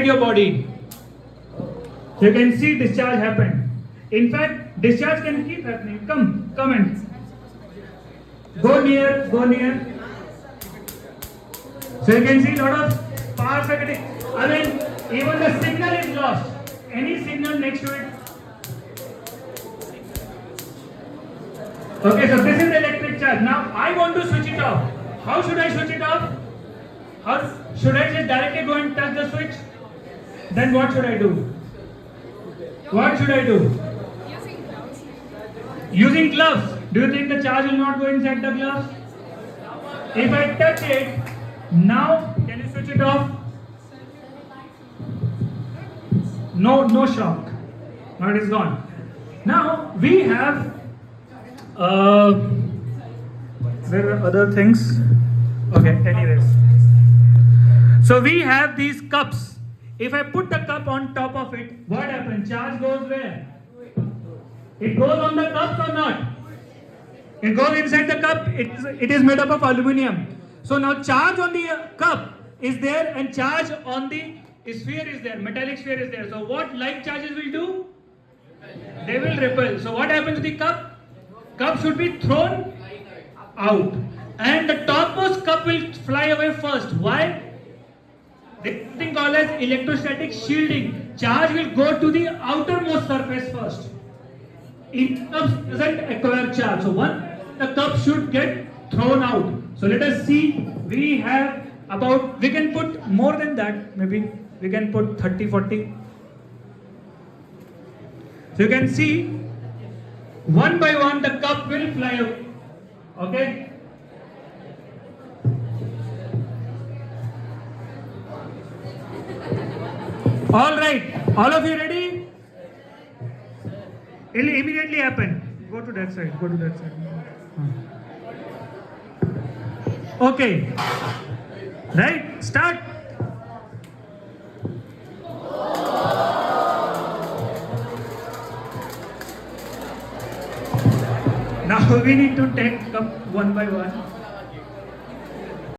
your body. So you can see discharge happen. In fact, discharge can keep happening. Come and go near. So you can see a lot of power circuiting. I mean, even the signal is lost. Any signal next to it. Okay, so this is the electric charge. Now I want to switch it off. How should I switch it off? How should I just directly go and touch the switch? Then what should I do? What should I do? Using gloves. Do you think the charge will not go inside the gloves? If I touch it, now can you switch it off? No shock. Now it is gone. Now we have there are other things. Okay, anyways. So we have these cups. If I put the cup on top of it, what happens? Charge goes where? It goes on the cups or not? It goes inside the cup. It is made up of aluminum. So now charge on the cup is there and charge on the sphere is there. Metallic sphere is there. So what like charges will do? They will repel. So what happens to the cup? Cup should be thrown out. And the topmost cup will fly away first. Why? This thing called as electrostatic shielding. Charge will go to the outermost surface first. It doesn't acquire charge. So the cup should get thrown out. So let us see. We can put more than that. Maybe we can put 30, 40. So you can see, one by one the cup will fly away. Okay? Alright, all of you ready? It will immediately happen. Go to that side. Okay. Right, start. Now we need to take cup one by one.